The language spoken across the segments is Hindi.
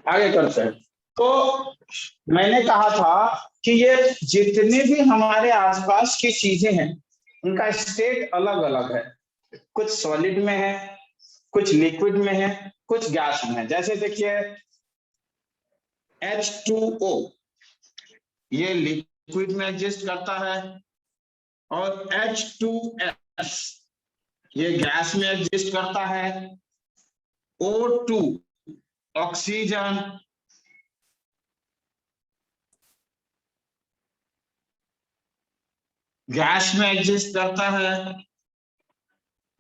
आगे करते हैं। तो मैंने कहा था कि ये जितने भी हमारे आसपास की चीजें हैं उनका स्टेट अलग अलग है। कुछ सॉलिड में है, कुछ लिक्विड में है, कुछ गैस में है। जैसे देखिए H2O, ये लिक्विड में एग्जिस्ट करता है, और H2S ये गैस में एग्जिस्ट करता है। O2 ऑक्सीजन, गैस में एग्जिस्ट करता है,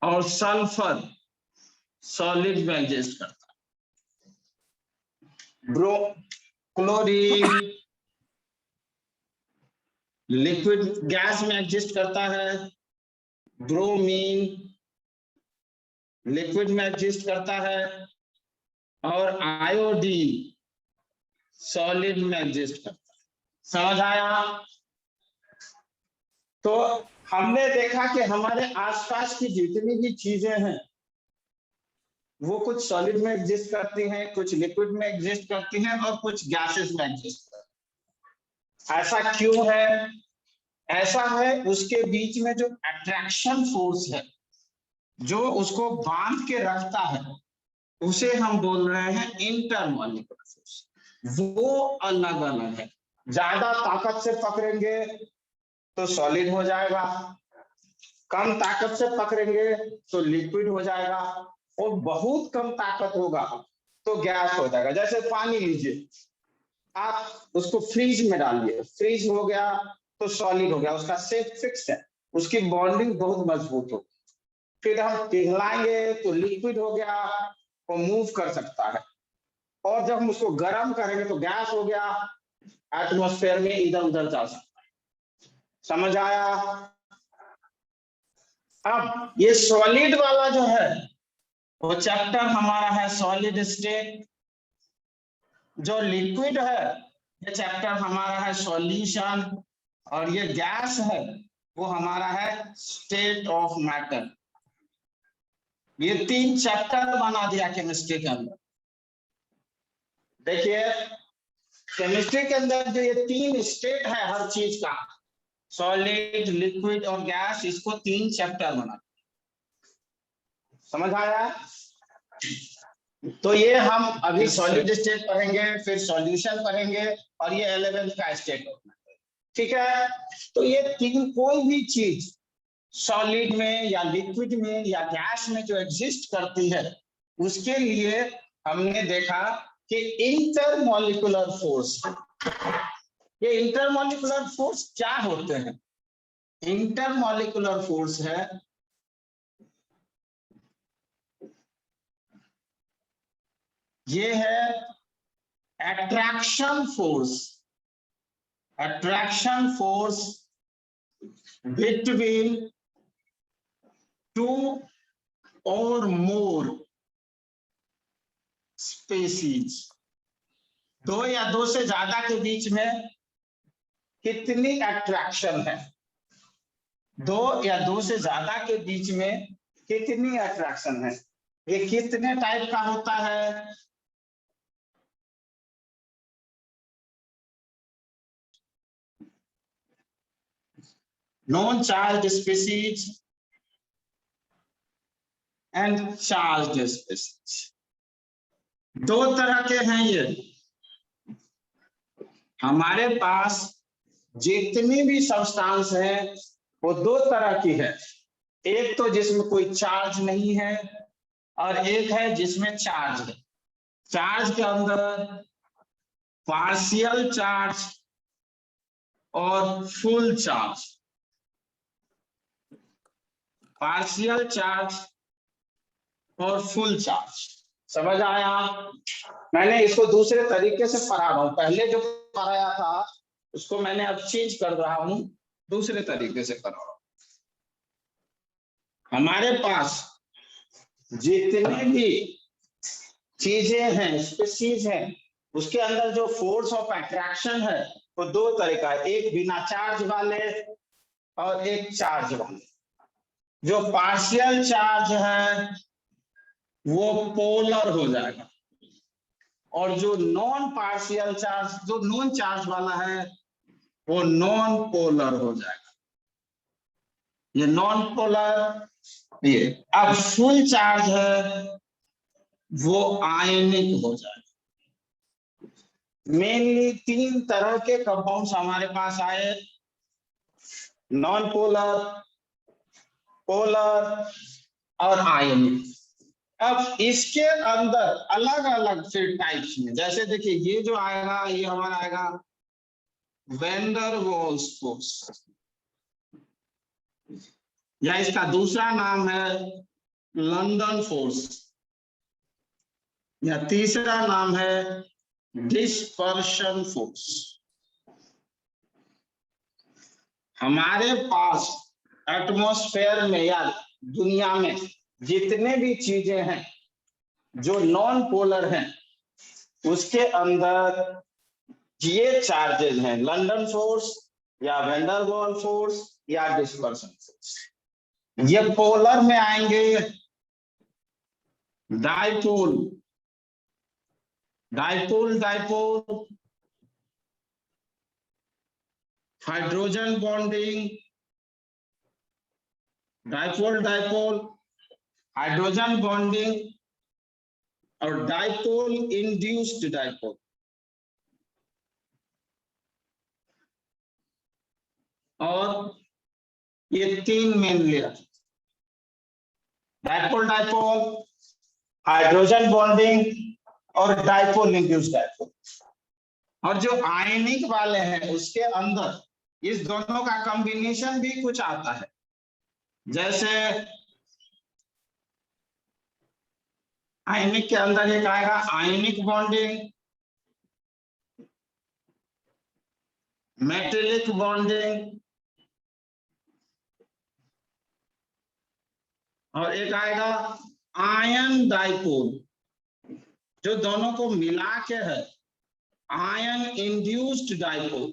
और सल्फर सॉलिड में एग्जिस्ट करता है। क्लोरीन लिक्विड गैस में एग्जिस्ट करता है। ब्रोमीन लिक्विड में एग्जिस्ट करता है, और आयोडीन सॉलिड में एग्जिस्ट करता है। समझ आया? तो हमने देखा कि हमारे आसपास की जितनी भी चीजें हैं वो कुछ सॉलिड में एग्जिस्ट करती हैं, कुछ लिक्विड में एग्जिस्ट करती हैं, और कुछ गैसेस में एग्जिस्ट करती हैं। ऐसा क्यों है? ऐसा है उसके बीच में जो अट्रैक्शन फोर्स है, जो उसको बांध के रखता है, उसे हम बोल रहे हैं इंटरमॉलिक्यूलर फोर्स। वो अलग अलग है। ज्यादा ताकत से पकड़ेंगे तो सॉलिड हो जाएगा, कम ताकत से पकड़ेंगे तो लिक्विड हो जाएगा, और बहुत कम ताकत होगा तो गैस हो जाएगा। जैसे पानी लीजिए, आप उसको फ्रीज में डालिए, फ्रीज हो गया तो सॉलिड हो गया, उसका शेप फिक्स है, उसकी बॉन्डिंग बहुत मजबूत हो। फिर हम पिघलाएंगे तो लिक्विड हो गया, वो मूव कर सकता है। और जब हम उसको गर्म करेंगे तो गैस हो गया, एटमॉस्फेयर में इधर उधर जा सकता है। समझ आया? अब ये सॉलिड वाला जो है वो चैप्टर हमारा है सॉलिड स्टेट। जो लिक्विड है ये चैप्टर हमारा है सॉल्यूशन, और ये गैस है वो हमारा है स्टेट ऑफ मैटर। ये 3 चैप्टर बना दिया केमिस्ट्री के अंदर। देखिए केमिस्ट्री के अंदर जो ये 3 स्टेट है हर चीज का, सॉलिड, लिक्विड और गैस, इसको 3 चैप्टर बना। समझ आया? तो ये हम अभी सॉलिड स्टेट पढ़ेंगे, फिर सॉल्यूशन पढ़ेंगे, और ये 11th का स्टेट होगा। ठीक है? तो ये 3 कोई भी चीज सॉलिड में या लिक्विड में या गैस में जो एग्जिस्ट करती है, उसके लिए हमने देखा कि इंटरमॉलिक्यूलर फोर्स। ये इंटरमॉलिक्यूलर फोर्स क्या होते हैं? इंटरमॉलिक्यूलर फोर्स है ये है attraction force. Attraction force between 2 और मोर स्पेसीज। 2 या 2 से ज्यादा के बीच में कितनी अट्रैक्शन है? 2 या 2 से ज्यादा के बीच में कितनी अट्रैक्शन है? ये कितने टाइप का होता है? Non charge species and charge species. 2 तरह के हैं ये। हमारे पास जितनी भी सब्सटेंस है वो 2 तरह की है। एक तो जिसमें कोई चार्ज नहीं है, और एक है जिसमें चार्ज है। चार्ज के अंदर पार्शियल चार्ज और फुल चार्ज। पार्शियल चार्ज और फुल चार्ज। समझ आया? मैंने इसको दूसरे तरीके से पढ़ा रहा हूं। पहले जो पढ़ाया था उसको मैंने अब चेंज कर रहा हूं, दूसरे तरीके से कर रहा हूं। हमारे पास जितने भी चीजें हैं, स्पीसीज हैं, उसके अंदर जो फोर्स ऑफ अट्रैक्शन है वो 2 तरह का है। एक बिना चार्ज वाले और एक चार्ज वाले। जो पार्शियल चार्ज है वो पोलर हो जाएगा, और जो नॉन पार्शियल चार्ज, जो नॉन चार्ज वाला है, वो नॉन पोलर हो जाएगा। ये नॉन पोलर, ये अब फुल चार्ज है वो आयनिक हो जाएगा। मेनली 3 तरह के कंपाउंड्स हमारे पास आए, नॉन पोलर, पोलर और आयनिक। अब इसके अंदर अलग अलग फिर टाइप्स में, जैसे देखिए ये जो आएगा ये हमारा आएगा वैन डर वाल्स फोर्स, या इसका दूसरा नाम है लंदन फोर्स, या तीसरा नाम है डिस्पर्शन फोर्स। हमारे पास एटमॉस्फेयर में या दुनिया में जितने भी चीजें हैं जो नॉन पोलर हैं, उसके अंदर ये चार्जेस हैं, लंदन फोर्स या वैन डर वाल फोर्स या डिस्पर्शन फोर्स। ये पोलर में आएंगे dipole, dipole dipole, hydrogen bonding, dipole dipole, hydrogen bonding और डाइपोल इंड्यूस्ड डाइपोल। और ये 3 main layer, dipole dipole, hydrogen bonding और डाइपोल इंड्यूस्ड डाइपोल। और जो आयनिक वाले हैं उसके अंदर इस दोनों का कॉम्बिनेशन भी कुछ आता है, जैसे आयनिक के अंदर एक आएगा आयनिक बॉन्डिंग, मेटेलिक बॉन्डिंग, और एक आएगा आयन डाइपोल, जो दोनों को मिला के है आयन इंड्यूस्ड डाइपोल।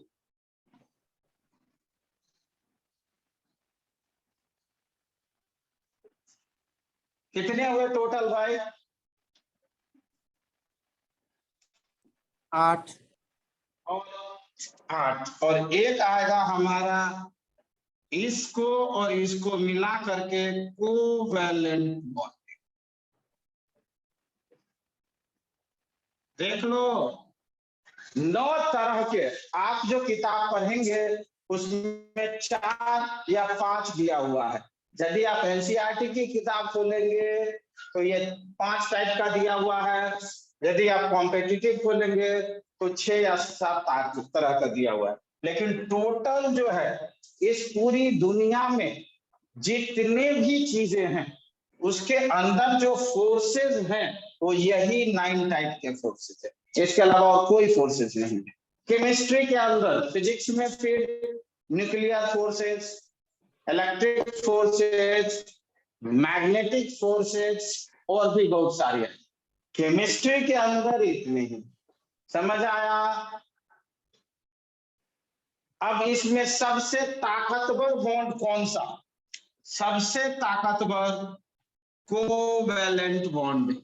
कितने हुए टोटल भाई? 8। और 8, और एक आएगा हमारा इसको और इसको मिला करके कोवैलेंट बॉन्डिंग। देख लो 9 तरह के, आप जो किताब पढ़ेंगे उसमें 4 या 5 दिया हुआ है। यदि आप एनसीईआरटी की किताब खोलेंगे तो ये 5 टाइप का दिया हुआ है, यदि आप कॉम्पिटिटिव खोलेंगे तो 6 या 7 तरह का दिया हुआ है। लेकिन टोटल जो है इस पूरी दुनिया में जितने भी चीजें हैं उसके अंदर जो फोर्सेस हैं वो यही 9 टाइप के फोर्सेस है, इसके अलावा और कोई फोर्सेस नहीं है। केमिस्ट्री के अंदर, फिजिक्स में फिर nuclear forces, electric forces, magnetic forces और भी बहुत सारी है। केमिस्ट्री के अंदर इतने ही, समझ आया? अब इसमें सबसे ताकतवर बॉन्ड कौन सा? सबसे ताकतवर कोवैलेंट बॉन्ड।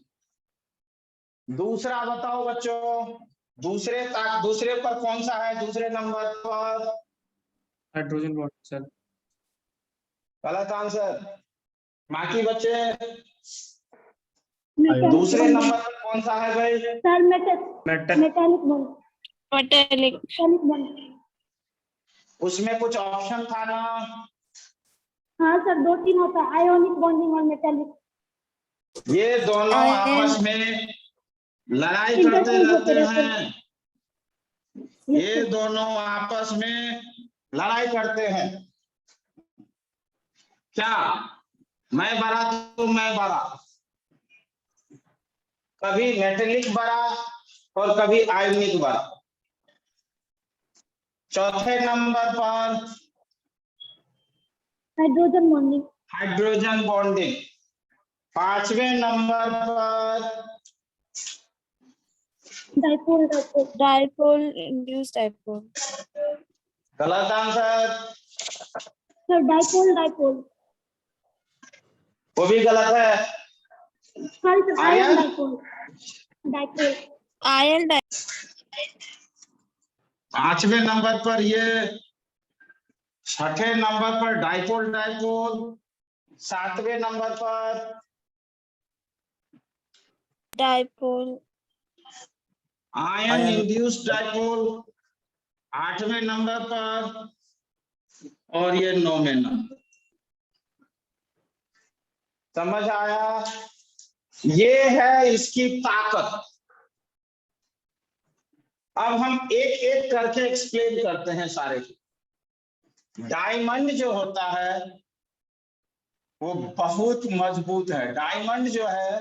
दूसरा बताओ बच्चों, दूसरे पर कौन सा है? दूसरे नंबर पर हाइड्रोजन बॉन्ड सर। गलत आंसर। बाकी बच्चे मेटल दूसरे नंबर पर कौन सा है भाई? Sir metallic bond. Metallic bond. उसमें कुछ ऑप्शन था ना? हाँ सर, 2-3 होता है, आयोनिक बॉन्डिंग और मेटालिक। ये दोनों आपस में लड़ाई करते रहते हैं, ये दोनों आपस में लड़ाई करते हैं। क्या मैं बड़ा तो मैं बड़ा, कभी मेटेलिक बड़ा और कभी आयनिक बड़ा। चौथे नंबर पर हाइड्रोजन बॉन्डिंग। Hydrogen bonding. 5वें नंबर पर डाइपोल इंड्यूस्ड डाइपोल। गलत आंसर। Sir dipole. वो भी गलत है। Ion dipole. आयन पांचवें नंबर पर ये, छठे नंबर पर डाइपोल डाइपोल, सातवें नंबर पर डाइपोल, आयन इंड्यूस्ड डाइपोल, आठवें नंबर पर, और ये 9वें नंबर। समझ आया? ये है इसकी ताकत। अब हम एक एक करके एक्सप्लेन करते हैं सारे। डायमंड जो होता है वो बहुत मजबूत है। डायमंड जो है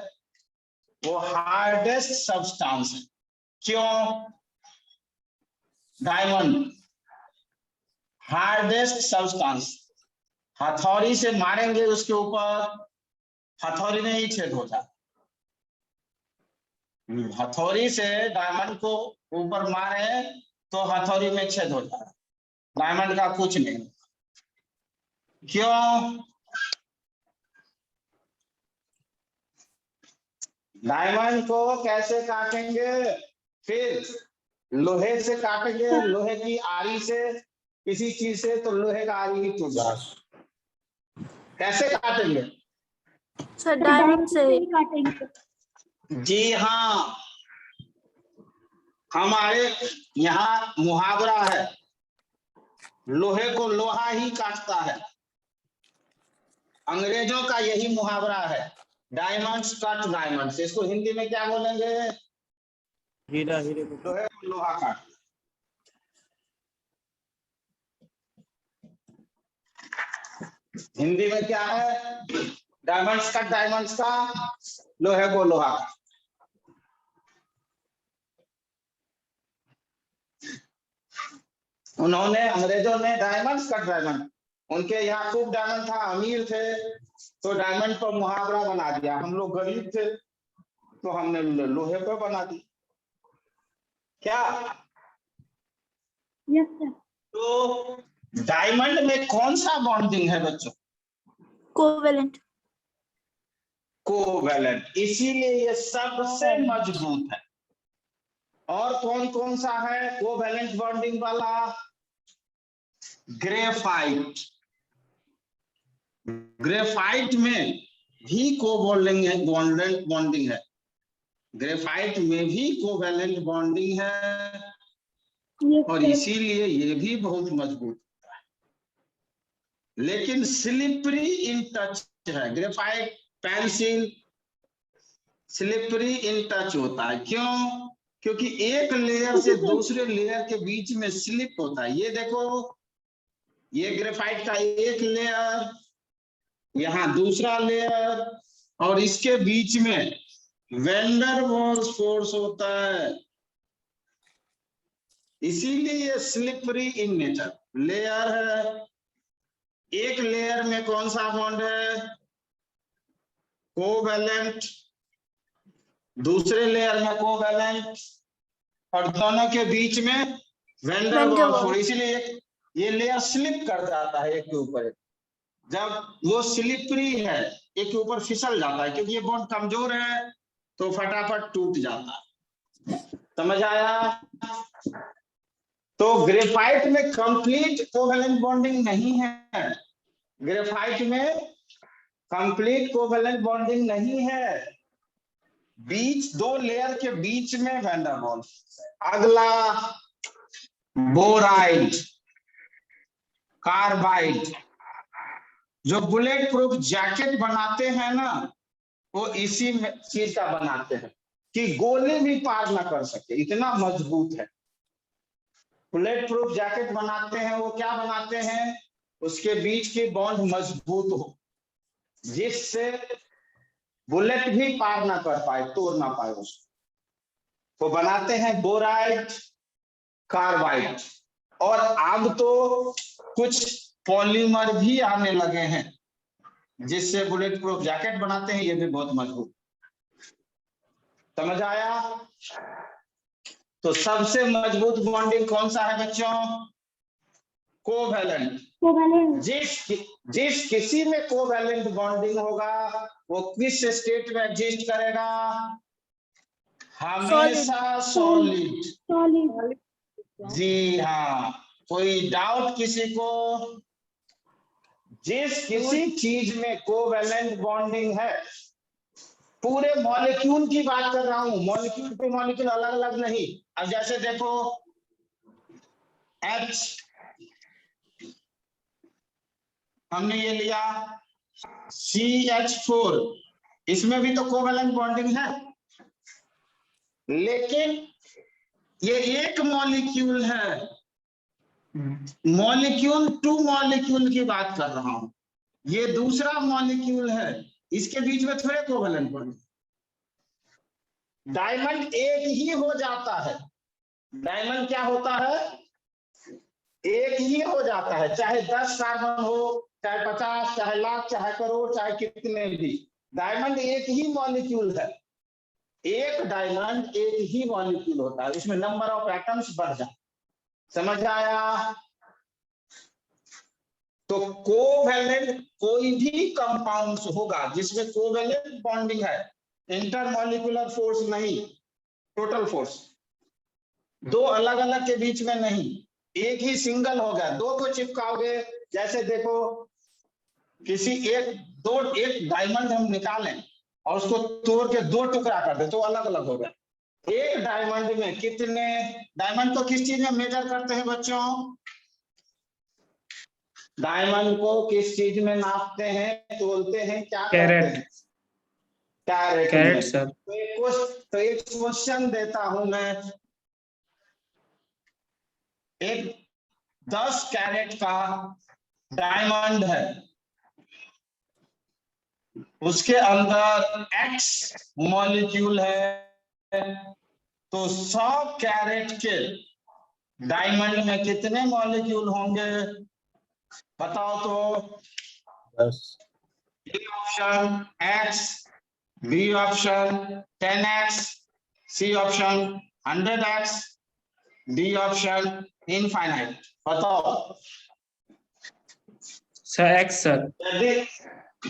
वो हार्डेस्ट सब्सटेंस है। क्यों? डायमंड हार्डेस्ट सब्सटेंस, हथौड़ी से मारेंगे उसके ऊपर, हथौड़ी में ही छेद हो जाता। हथौड़ी से डायमंड को ऊपर मारे तो हथौड़ी में छेद हो जाता, डायमंड का कुछ नहीं। क्यों? डायमंड को कैसे काटेंगे? फिर लोहे से काटेंगे, लोहे की आरी से, किसी चीज से, तो लोहे का आरी ही टूट जाए। कैसे काटेंगे? सर डायमंड से ही काटेंगे। जी हाँ, हमारे यहाँ मुहावरा है, लोहे को लोहा ही काटता है। अंग्रेजों का यही मुहावरा है, डायमंड्स कट डायमंड्स। इसको हिंदी में क्या बोलेंगे? हीरा हीरे को लोहे को लोहा काट। हिंदी में क्या है? डायमंड्स कट डायमंड्स का, लोहे को लोहा का। उन्होंने, अंग्रेजों ने डायमंड्स कट डायमंड, उनके यहाँ खूब डायमंड था, अमीर थे, तो डायमंड पर मुहावरा बना दिया। हम लोग गरीब थे तो हमने लोहे पर बना दी। क्या? Yes sir. तो डायमंड में कौन सा बॉन्डिंग है बच्चों? कोवेलेंट। कोवेलेंट, इसीलिए ये सबसे मजबूत है। और कौन कौन सा है कोवेलेंट बॉन्डिंग वाला? ग्रेफाइट। ग्रेफाइट में भी कोवेलेंट है, बॉन्डिंग है। ग्रेफाइट में भी कोवेलेंट बॉन्डिंग है, और इसीलिए ये भी बहुत मजबूत होता है। लेकिन स्लिपरी इन टच है graphite, pencil slippery in touch होता है। क्यों? क्योंकि एक लेयर से दूसरे लेयर के बीच में स्लिप होता है। ये देखो, ये ग्रेफाइट का एक लेयर, यहाँ दूसरा लेयर, और इसके बीच में वेंडर वॉल्स फोर्स होता है। इसीलिए ये स्लिपरी इन नेचर लेयर है। एक लेयर में कौन सा बॉन्ड है? कोवेलेंट। दूसरे लेयर में कोवेलेंट, और दोनों के बीच में वेंडर वॉल्स। इसीलिए ये लेयर स्लिप कर जाता है एक के ऊपर एक। जब वो स्लिपरी है, एक के ऊपर फिसल जाता है, क्योंकि ये बॉन्ड कमजोर है तो फटाफट टूट जाता है। समझ आया? तो ग्रेफाइट में कंप्लीट कोवेलेंट बॉन्डिंग नहीं है। ग्रेफाइट में कंप्लीट कोवेलेंट बॉन्डिंग नहीं है, बीच दो लेयर के बीच में वेंडर वॉल्स। अगला बोराइड, कार्बाइड। जो बुलेट प्रूफ जैकेट बनाते हैं ना, वो इसी चीज का बनाते हैं कि गोली भी पार ना कर सके, इतना मजबूत है। बुलेट प्रूफ जैकेट बनाते हैं, वो क्या बनाते हैं? उसके बीच की बॉन्ड मजबूत हो, जिससे बुलेट भी पार ना कर पाए, तोड़ ना पाए उसको। वो बनाते हैं बोराइड, कार्बाइड। और अब तो कुछ पॉलीमर भी आने लगे हैं जिससे बुलेट प्रूफ जैकेट बनाते हैं, ये भी बहुत मजबूत। समझ आया? तो सबसे मजबूत बॉन्डिंग कौन सा है बच्चों? कोवेलेंट। जिस किसी में कोवेलेंट बॉन्डिंग होगा वो किस स्टेट में एग्जिस्ट करेगा? हमेशा सॉलिड। सॉलिड। जी हाँ, कोई डाउट किसी को? जिस किसी चीज में कोवैलेंट बॉन्डिंग है, पूरे मॉलिक्यूल की बात कर रहा हूं, मॉलिक्यूल पे मॉलिक्यूल अलग अलग नहीं। अब जैसे देखो H, हमने ये लिया CH4, इसमें भी तो कोवैलेंट बॉन्डिंग है, लेकिन ये एक मॉलिक्यूल है, मॉलिक्यूल टू मॉलिक्यूल की बात कर रहा हूं। ये दूसरा मॉलिक्यूल है, इसके बीच में थोड़े कोवैलेंट बॉन्डिंग। डायमंड एक ही हो जाता है, डायमंड क्या होता है? एक ही हो जाता है, चाहे 10 कार्बन हो, चाहे 50, चाहे लाख, चाहे करोड़, चाहे कितने भी, डायमंड एक ही मॉलिक्यूल है। एक डायमंड एक ही मॉलिक्यूल होता है, उसमें नंबर ऑफ एटम्स बढ़ जाए। समझ आया? तो कोवैलेंट कोई भी कंपाउंड्स होगा जिसमें कोवैलेंट बॉन्डिंग है, इंटरमॉलिक्यूलर फोर्स नहीं, टोटल फोर्स, दो अलग अलग के बीच में नहीं, एक ही सिंगल होगा। दो को चिपकाओगे, जैसे देखो किसी एक डायमंड हम निकालें और उसको तोड़ के दो टुकड़ा कर दे तो अलग अलग होगा। एक डायमंड में कितने, डायमंड को किस चीज में मेजर करते हैं बच्चों? डायमंड को किस चीज में नापते हैं, तोलते हैं, क्या करते हैं? Correct sir. तो एक क्वेश्चन देता हूं मैं, एक 10 कैरेट का डायमंड है, उसके अंदर X मॉलिक्यूल है, तो 100 कैरेट के डायमंड में कितने मॉलिक्यूल होंगे? बताओ तो। 10। A option X, B option 10X, C option 100X, D option infinite. बताओ। Sir X sir. यदि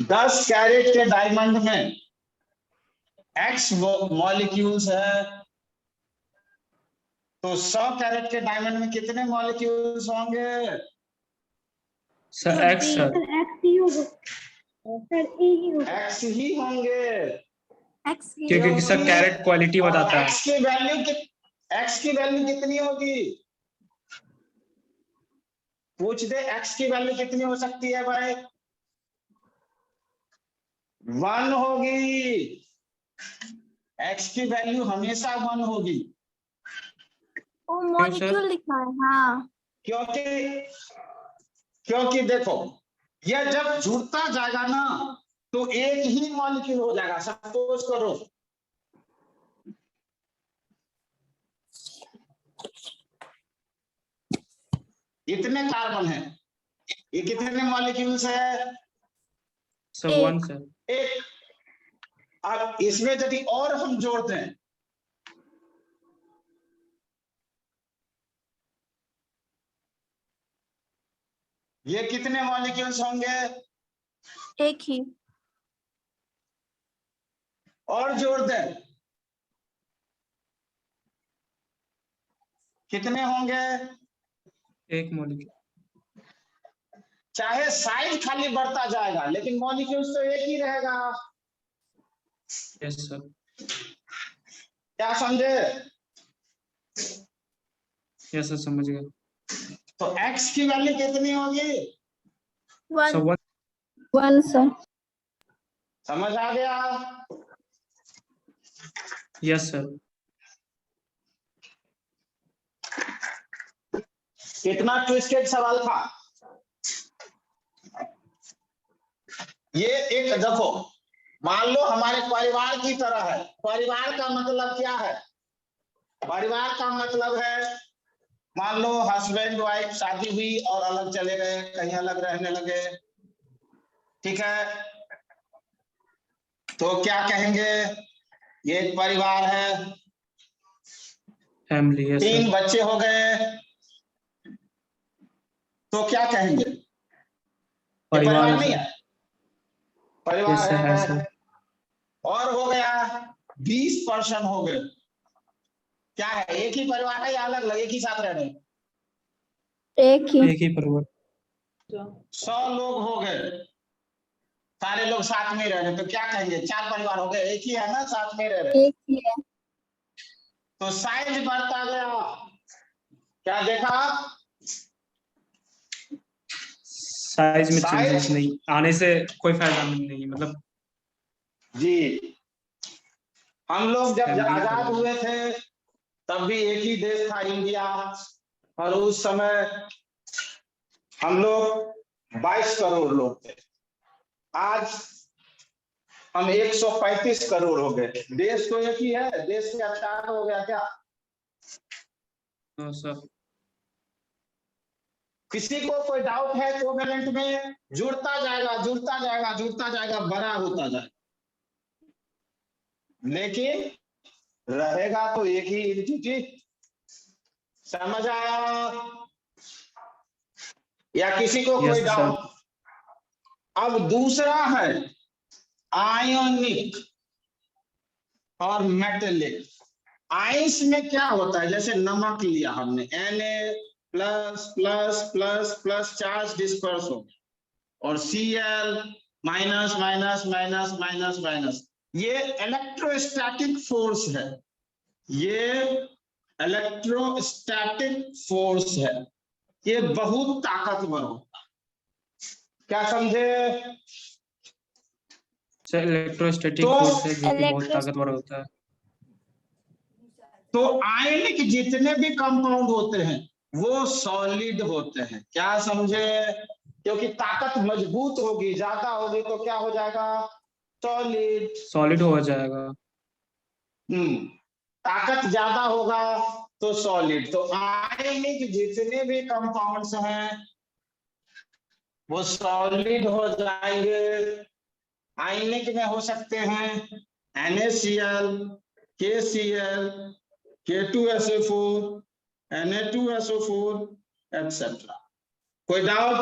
10 कैरेट के डायमंड में X मॉलिक्यूल्स है, तो 100 कैरेट के डायमंड में कितने मॉलिक्यूल्स होंगे? Sir X sir. एक्स ही होगा सर, ए ही होगा। X ही होंगे, X ही क्योंकि सर कैरेट क्वालिटी बताता है। X की वैल्यू कितनी होगी? पूछ दे, X की वैल्यू कितनी हो सकती है भाई? 1 होगी। X की वैल्यू हमेशा 1 होगी। वो मॉलिक्यूल लिखा है। हाँ, क्योंकि देखो, यह जब जुड़ता जाएगा ना तो एक ही मॉलिक्यूल हो जाएगा। सपोज करो इतने कार्बन है, ये कितने मॉलिक्यूल्स है? Sir 1 sir. एक। अब इसमें यदि और हम जोड़ दें, ये कितने मॉलिक्यूल्स होंगे? एक ही। और जोड़ दें, कितने होंगे? एक मॉलिक्यूल। चाहे साइज खाली बढ़ता जाएगा लेकिन मॉलिक्यूल्स तो एक ही रहेगा। Yes sir. क्या समझे? यस सर, समझ गया। तो X की वैल्यू कितनी होगी? सर 1। 1 सर। समझ आ गया? Yes sir. कितना ट्विस्टेड सवाल था ये। एक देखो, मान लो हमारे परिवार की तरह है। परिवार का मतलब क्या है? परिवार का मतलब है, मान लो हस्बैंड वाइफ शादी हुई और अलग चले गए, कहीं अलग रहने लगे, ठीक है? तो क्या कहेंगे? ये एक परिवार है, फैमिली। Yes 3 sir. बच्चे हो गए, तो क्या कहेंगे? परिवार नहीं है, परिवार यस सर, है है। सर। और हो गया 20 पर्सन हो गए, क्या है, एक ही परिवार है या अलग अलग एक ही साथ रह रहे हैं? एक ही। एक ही परिवार। 100 लोग हो गए, सारे लोग साथ में रह रहे, तो क्या कहेंगे, 4 परिवार हो गए, एक ही है ना, साथ में रह रहे। एक ही है। तो साइज बढ़ता गया, क्या देखा, साइज में साइज चेंजेस नहीं आने से कोई फायदा नहीं, मतलब जी। हम लोग जब फैमिली आजाद हुए थे तब भी एक ही देश था इंडिया, और उस समय हम लोग 22 करोड़ लोग थे। आज हम 135 करोड़ हो गए। देश तो एक ही है, देश क्या 4 हो गया क्या? सर। किसी को कोई डाउट है कोवेलेंट में? जुड़ता जाएगा, जुड़ता जाएगा, जुड़ता जाएगा, बड़ा होता जाएगा, लेकिन रहेगा तो एक ही एंटिटी। समझ आया या किसी को कोई यस डाउट? सर। अब दूसरा है आयोनिक और मेटेलिक। आइंस में क्या होता है, जैसे नमक लिया हमने, Na plus plus plus plus charge disperse हो गया, और Cl minus minus minus minus minus. ये इलेक्ट्रोस्टैटिक फोर्स है, ये इलेक्ट्रोस्टैटिक फोर्स है, ये बहुत ताकतवर होता है। क्या समझे? सर इलेक्ट्रोस्टैटिक तो फोर्स है जो कि बहुत इलेक्ट्रो ताकतवर होता है। तो आयनिक जितने भी कंपाउंड होते हैं वो सॉलिड होते हैं। क्या समझे? क्योंकि ताकत मजबूत होगी, ज्यादा होगी तो क्या हो जाएगा, सॉलिड। सॉलिड हो जाएगा। ताकत ज्यादा होगा तो सॉलिड। तो आयनिक जितने भी कंपाउंड्स हैं वो सॉलिड हो जाएंगे। आयनिक में हो सकते हैं NaCl, KCl, K2SO4, Na2SO4 etc. कोई डाउट?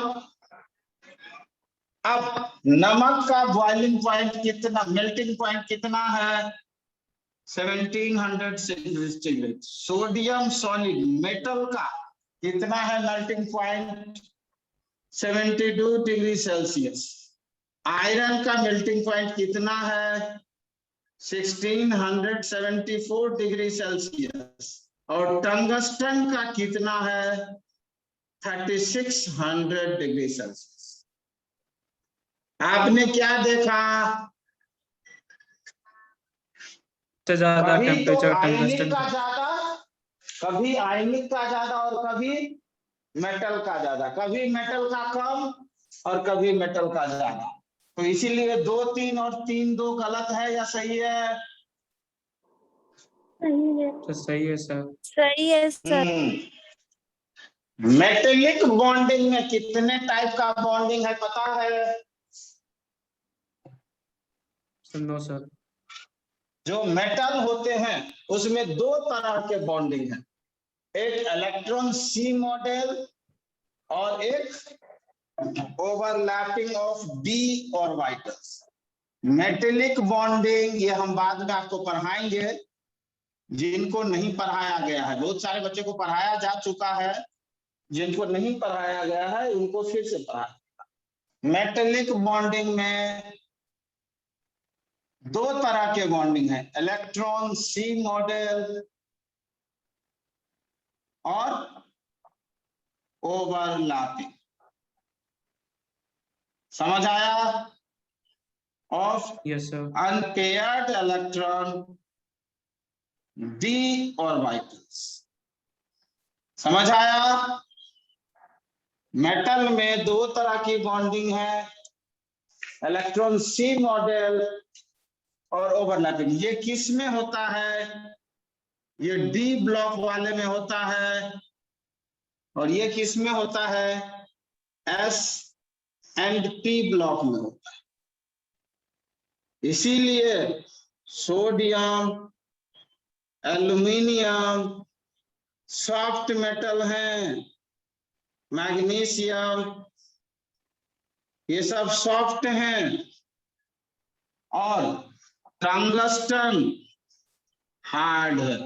अब नमक का बॉइलिंग पॉइंट कितना, मेल्टिंग पॉइंट कितना है, 1700 सेंटीग्रेड। सोडियम सॉलिड मेटल का कितना है melting point, 72 degree Celsius. Iron का मेल्टिंग पॉइंट कितना है, 1674 डिग्री सेल्सियस। और टंगस्टन का कितना है, 3600 डिग्री सेल्सियस। आपने क्या देखा, सबसे ज्यादा कभी तो टेम्परेचर आयनिक टंगस्टन का का। ज्यादा, कभी आयनिक का ज्यादा, और कभी मेटल का ज्यादा, कभी मेटल का कम और कभी मेटल का ज्यादा। तो इसीलिए 2 3 और 3 2 गलत है या सही है? सही है। तो सही है सर। सही है सर। मेटेलिक बॉन्डिंग में कितने टाइप का बॉन्डिंग है पता है? No sir. जो मेटल होते हैं उसमें 2 तरह के बॉन्डिंग है, एक इलेक्ट्रॉन सी मॉडल और एक overlapping of D orbitals. Metallic bonding ये हम बाद में आपको पढ़ाएंगे, जिनको नहीं पढ़ाया गया है। बहुत सारे बच्चे को पढ़ाया जा चुका है, जिनको नहीं पढ़ाया गया है उनको फिर से पढ़ाया। मेटेलिक बॉन्डिंग में 2 तरह के बॉन्डिंग है, इलेक्ट्रॉन सी मॉडल और ओवरलैपिंग। समझ आया? Of yes sir. Unpaired electron D orbitals. समझ आया? मेटल में 2 तरह की बॉन्डिंग है, इलेक्ट्रॉन सी मॉडल और ओवरलैपिंग। ये किस में होता है, ये डी ब्लॉक वाले में होता है, और ये किस में होता है, एस एंड पी ब्लॉक में होता है। इसीलिए सोडियम, एल्यूमिनियम सॉफ्ट मेटल हैं, मैग्नीशियम ये सब सॉफ्ट हैं, और टंगस्टन हार्ड है।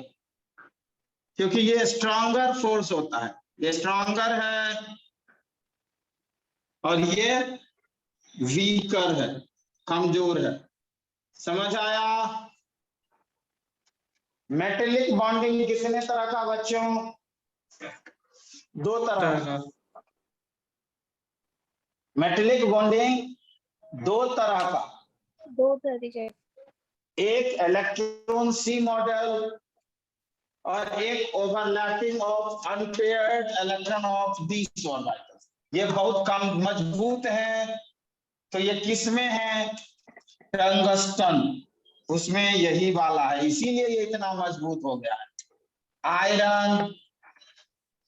क्योंकि ये स्ट्रॉन्गर फोर्स होता है, ये स्ट्रॉन्गर है और ये वीकर है, कमजोर है। समझ आया? मेटेलिक बॉन्डिंग कितने तरह का बच्चों? दो तरह का। मेटेलिक बॉन्डिंग दो तरह का, दो तरीके। एक इलेक्ट्रॉन सी मॉडल और एक overlapping of unpaired electron of these orbitals. ये बहुत कम मजबूत है। तो ये किस में है? टंगस्टन, उसमें यही वाला है, इसीलिए ये इतना मजबूत हो गया है। आयरन,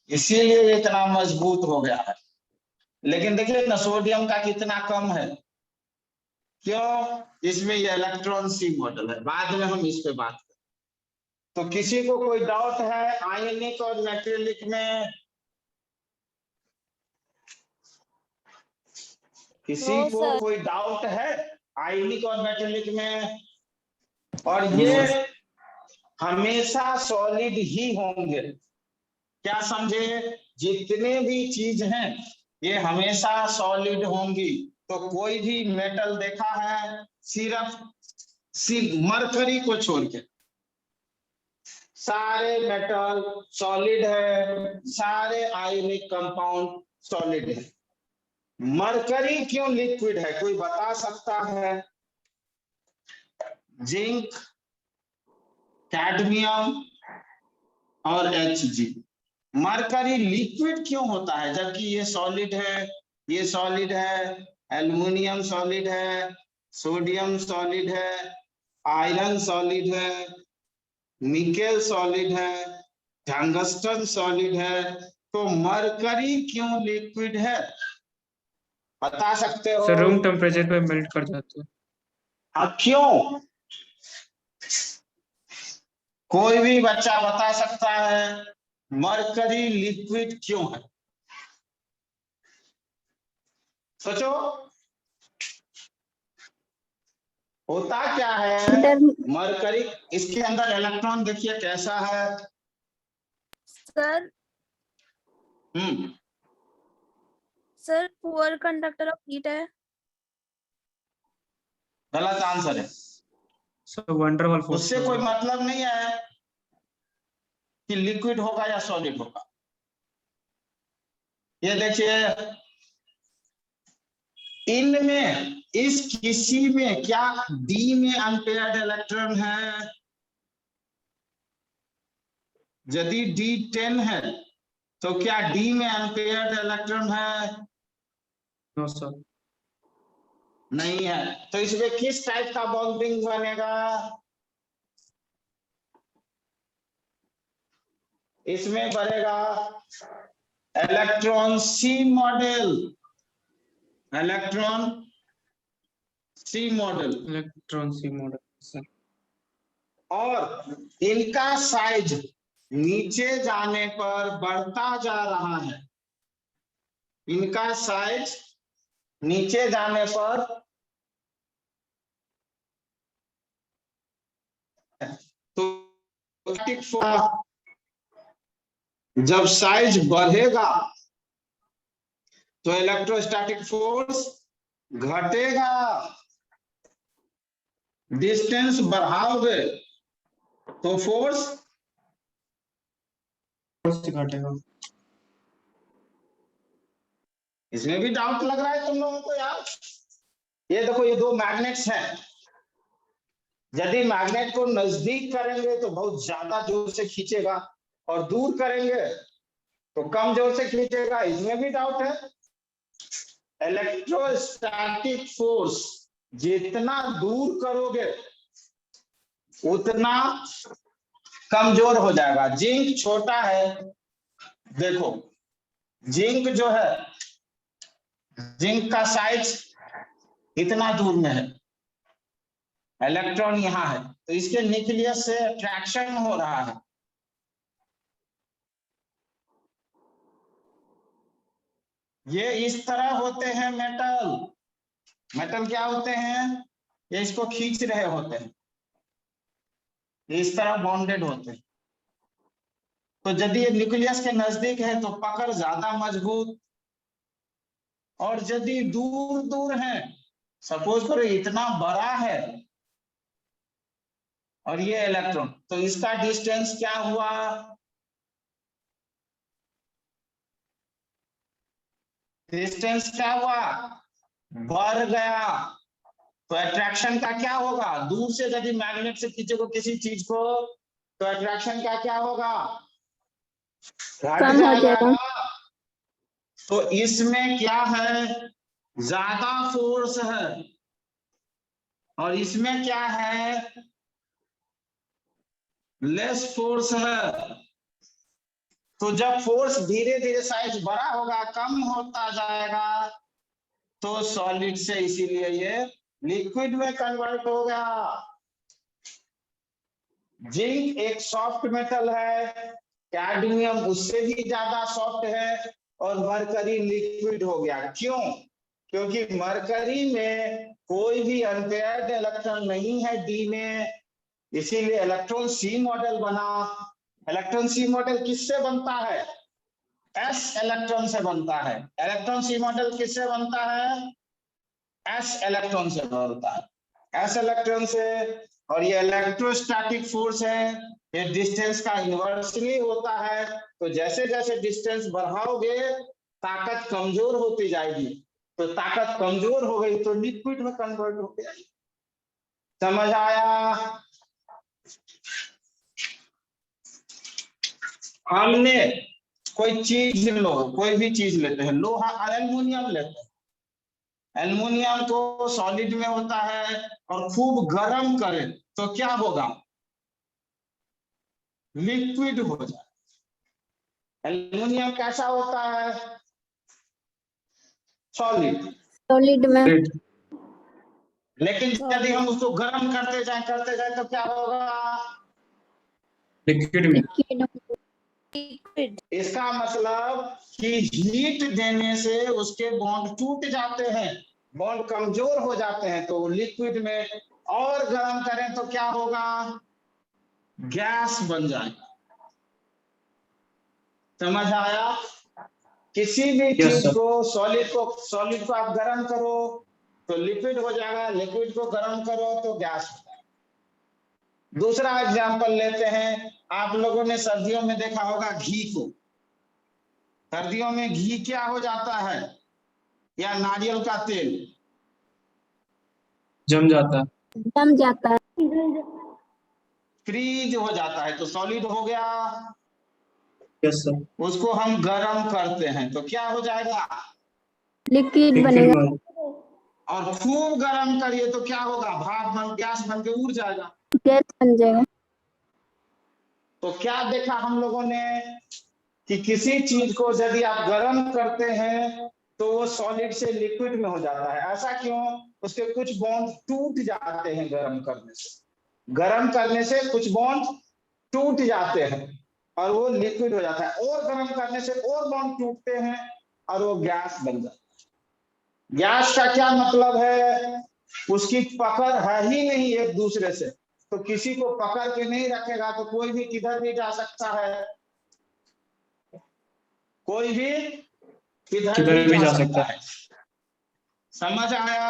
इसीलिए ये इतना मजबूत हो गया है। लेकिन देखिए ना सोडियम का कितना कम है, क्यों? इसमें ये इलेक्ट्रॉन सी मॉडल है, बाद में हम इस पे बात करें। तो किसी को कोई डाउट है आयनिक और मेटेलिक में? किसी No, को sir. कोई डाउट है आयनिक और मेटेलिक में? और ये हमेशा सॉलिड ही होंगे। क्या समझे? जितने भी चीज हैं ये हमेशा सॉलिड होंगी। तो कोई भी मेटल देखा है सिर्फ मरकरी को छोड़ के सारे मेटल सॉलिड है, सारे आयनिक कंपाउंड सॉलिड है। मरकरी क्यों लिक्विड है, कोई बता सकता है? जिंक, कैडमियम और Hg, मरकरी लिक्विड क्यों होता है जबकि ये सॉलिड है, ये सॉलिड है, एल्युमिनियम सॉलिड है, सोडियम सॉलिड है, आयरन सॉलिड है, निकेल सॉलिड है, टंगस्टन सॉलिड है। तो मरकरी क्यों लिक्विड है, बता सकते हो? सर रूम टेम्परेचर पे मेल्ट कर जाते हैं। अब क्यों? कोई भी बच्चा बता सकता है मरकरी लिक्विड क्यों है? सोचो, होता क्या है मरकरी? इसके अंदर इलेक्ट्रॉन देखिए कैसा है। Sir, sir poor conductor of heat है। गलत आंसर है। Sir van der Waals force. उससे कोई मतलब नहीं है कि लिक्विड होगा या सॉलिड होगा। ये देखिए इनमें इस किसी में क्या डी में अनपेयर्ड इलेक्ट्रॉन है? यदि D10 है तो क्या डी में अनपेयर्ड इलेक्ट्रॉन है? No sir. नहीं है। तो इसमें किस टाइप का बॉन्डिंग बनेगा? इसमें बनेगा इलेक्ट्रॉन सी मॉडल, इलेक्ट्रॉन सी मॉडल। इलेक्ट्रॉन सी मॉडल सर। और इनका साइज नीचे जाने पर बढ़ता जा रहा है, इनका साइज नीचे जाने पर तो जब साइज बढ़ेगा तो इलेक्ट्रोस्टैटिक फोर्स घटेगा। डिस्टेंस बढ़ाओगे तो फोर्स घटेगा। इसमें भी डाउट लग रहा है तुम लोगों को यार? ये देखो ये दो मैग्नेट्स हैं, यदि मैग्नेट को नजदीक करेंगे तो बहुत ज्यादा जोर से खींचेगा और दूर करेंगे तो कम जोर से खींचेगा। इसमें भी डाउट है। इलेक्ट्रोस्टैटिक फोर्स जितना दूर करोगे उतना कमजोर हो जाएगा। जिंक छोटा है, देखो जिंक जो है, जिंक का साइज इतना दूर में है, इलेक्ट्रॉन यहां है, तो इसके न्यूक्लियस से अट्रैक्शन हो रहा है। ये इस तरह होते हैं मेटल। मेटल क्या होते हैं? ये इसको खींच रहे होते हैं, इस तरह बॉन्डेड होते हैं। तो यदि ये न्यूक्लियस के नजदीक है तो पकड़ ज्यादा मजबूत, और यदि दूर दूर है, सपोज करो इतना बड़ा है और ये इलेक्ट्रॉन, तो इसका डिस्टेंस क्या हुआ, डिस्टेंस क्या हुआ, बढ़ गया। तो अट्रैक्शन का क्या होगा, दूर से यदि मैग्नेट से खींचोगे किसी चीज को तो अट्रैक्शन का क्या होगा, घट कम हो जाएगा जाएगा। ना। तो इसमें क्या है, ज्यादा फोर्स है, और इसमें क्या है, लेस फोर्स है। तो जब फोर्स धीरे धीरे साइज बड़ा होगा, कम होता जाएगा, तो सॉलिड से इसीलिए ये लिक्विड में कन्वर्ट हो गया। जिंक एक सॉफ्ट मेटल है, कैडमियम उससे भी ज्यादा सॉफ्ट है, और मरकरी लिक्विड हो गया। क्यों, क्योंकि मरकरी में कोई भी अनपेयर्ड इलेक्ट्रॉन नहीं है डी में, इसीलिए इलेक्ट्रॉन सी मॉडल बना। इलेक्ट्रॉन सी मॉडल किससे बनता है, एस इलेक्ट्रॉन से बनता है। इलेक्ट्रॉन सी मॉडल किससे बनता है, एस इलेक्ट्रॉन से बनता है, एस इलेक्ट्रॉन से। और ये इलेक्ट्रोस्टैटिक फोर्स है, ये डिस्टेंस का इन्वर्सली होता है। तो जैसे जैसे डिस्टेंस बढ़ाओगे ताकत कमजोर होती जाएगी, तो ताकत कमजोर हो गई तो लिक्विड में कन्वर्ट हो जाएगी। समझ आया। हमने कोई चीज लो, कोई भी चीज लेते हैं, लोहा, एल्युमिनियम लेते हैं, एल्युमिनियम को सॉलिड में होता है और खूब गर्म करें तो क्या होगा, लिक्विड हो जाए। एल्युमिनियम कैसा होता है, सॉलिड। सॉलिड में। लेकिन यदि हम उसको गर्म करते जाए तो क्या होगा, लिक्विड में। लिक्विड। इसका मतलब कि हीट देने से उसके बॉन्ड टूट जाते हैं, बॉन्ड कमजोर हो जाते हैं, तो लिक्विड में। और गर्म करें तो क्या होगा, गैस बन जाएगा। समझ आया। किसी भी Yes, चीज sir. को, सॉलिड को आप गर्म करो तो लिक्विड हो जाएगा, लिक्विड को गर्म करो तो गैस हो जाएगा। दूसरा एग्जांपल लेते हैं, आप लोगों ने सर्दियों में देखा होगा घी को, सर्दियों में घी क्या हो जाता है, या नारियल का तेल जम जाता है। जम जाता है। फ्रीज हो जाता है, तो सॉलिड हो गया। Yes sir. उसको हम गर्म करते हैं तो क्या हो जाएगा, लिक्विड लिक्विड बनेगा। में। और खूब गर्म करिए तो क्या होगा, भाप बन, गैस बन के उड़ जाएगा। गैस बन जाएगा। तो क्या देखा हम लोगों ने कि किसी चीज को यदि आप गर्म करते हैं तो वो सॉलिड से लिक्विड में हो जाता है। ऐसा क्यों, उसके कुछ बॉन्ड टूट जाते हैं गर्म करने से, गर्म करने से कुछ बॉन्ड टूट जाते हैं और वो लिक्विड हो जाता है, और गर्म करने से और बॉन्ड टूटते हैं और वो गैस बन जाता है। गैस का क्या मतलब है, उसकी पकड़ है ही नहीं एक दूसरे से, तो किसी को पकड़ के नहीं रखेगा तो कोई भी किधर भी जा सकता है, कोई भी किधर भी जा सकता है। समझ आया।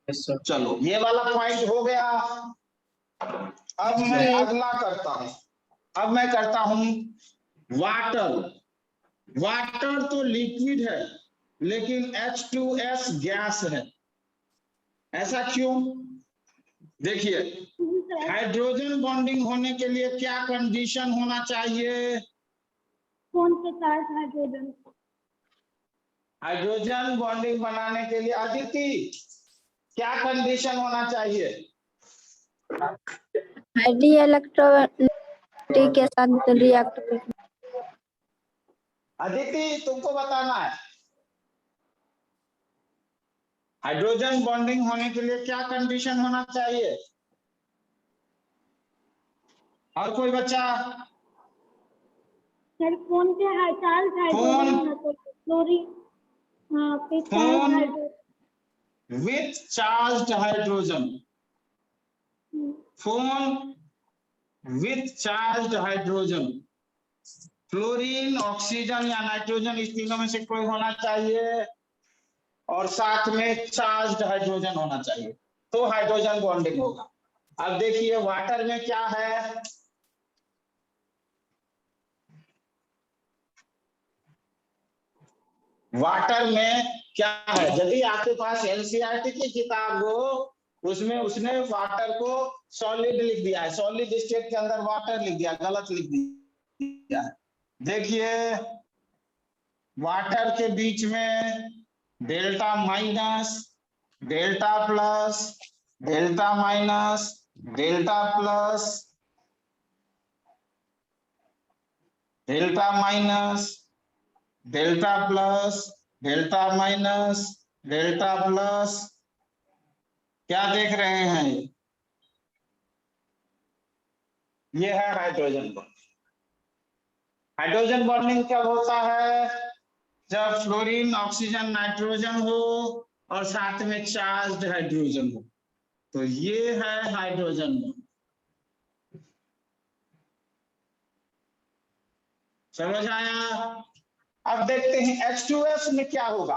Yes sir. चलो ये वाला पॉइंट हो गया। अब मैं अगला करता हूं, अब मैं करता हूं वाटर। वाटर तो लिक्विड है लेकिन H2S गैस है। ऐसा क्यों, देखिए हाइड्रोजन बॉन्डिंग होने के लिए क्या कंडीशन होना चाहिए, कौन से साथ हाइड्रोजन? हाइड्रोजन बॉन्डिंग बनाने के लिए अदिति क्या कंडीशन होना चाहिए, हाईली इलेक्ट्रोन के साथ रिएक्ट करना। अदिति तुमको बताना है, हाइड्रोजन बॉन्डिंग होने के लिए क्या कंडीशन होना चाहिए, और कोई बच्चा, सर कौन से चार्ज हाइड्रोजन होना चाहिए? क्लोरीन। हाँ, फिर कौन? Hydrogen. With charged hydrogen, phone with charged hydrogen. Fluorine, oxygen या नाइट्रोजन, इस तीनों में से कोई होना चाहिए और साथ में चार्ज्ड हाइड्रोजन होना चाहिए, तो हाइड्रोजन बॉन्डिंग होगा। अब देखिए वाटर में क्या है, वाटर में क्या है, यदि आपके पास एनसीईआरटी की किताब हो, उसमें उसने वाटर को सॉलिड लिख दिया है, सॉलिड स्टेट के अंदर वाटर लिख दिया, गलत लिख दिया है। देखिए वाटर के बीच में delta minus, delta plus, delta minus, delta plus, delta minus, delta plus, delta minus, delta plus, क्या देख रहे हैं ये है हाइड्रोजन बॉन्डिंग। हाइड्रोजन बॉन्डिंग कब होता है, जब फ्लोरीन, ऑक्सीजन, नाइट्रोजन हो और साथ में चार्ज्ड हाइड्रोजन हो, तो ये है हाइड्रोजन बॉन्ड। समझ आया? अब देखते हैं H2S में क्या होगा।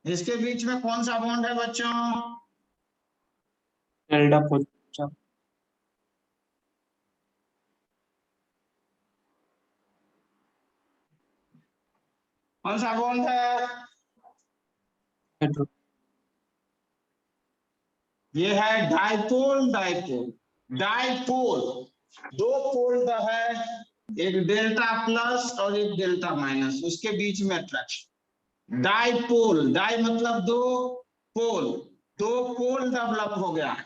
इसके बीच में कौन सा बॉन्ड है बच्चों? Delta positive. कौन सा बॉन्ड है? हाइड्रो ये है डाइपोल, डाइपोल, डाइपोल, दो पोल है, एक डेल्टा प्लस और एक डेल्टा माइनस, उसके बीच में अट्रैक्शन। डाइपोल, डाई मतलब दो, पोल, दो पोल डेवलप हो गया है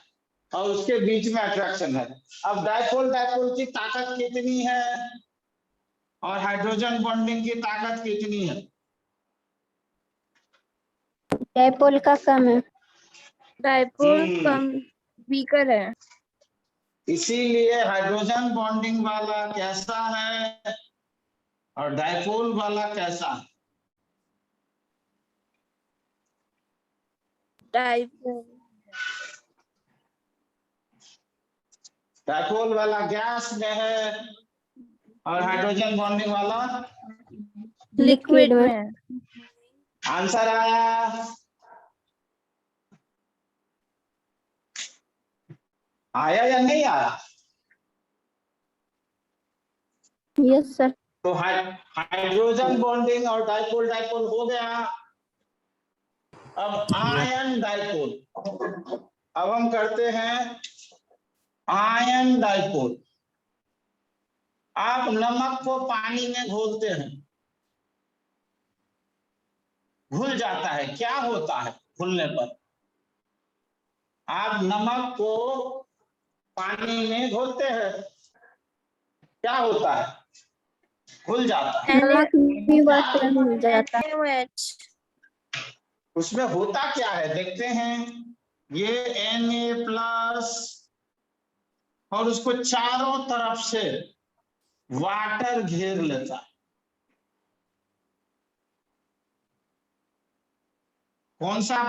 और उसके बीच में अट्रैक्शन है। अब डाइपोल डाइपोल की ताकत कितनी है और हाइड्रोजन बॉन्डिंग की ताकत कितनी है? डाइपोल का कम है। डाइपोल कम वीकर है। इसीलिए हाइड्रोजन बॉन्डिंग वाला कैसा है और डाइपोल वाला कैसा है? डाइपोल डाइपोल वाला गैस में है और हाइड्रोजन बॉन्डिंग वाला लिक्विड में। आंसर आया? आया या नहीं आया? Yes sir. तो हाइड्रोजन बॉन्डिंग और डाइपोल डाइपोल हो गया। अब आयन डाइपोल, अब हम करते हैं आयन डाइपोल। आप नमक को पानी में घोलते हैं, घुल जाता है, क्या होता है घुलने पर? आप नमक को पानी में घोलते हैं, क्या होता है? घुल जाता है। नमक भी वाटर में मिल जाता है। NaOH। उसमें होता क्या है देखते हैं, ये Na+ और उसको चारों तरफ से वाटर घेर लेता है। कौन सा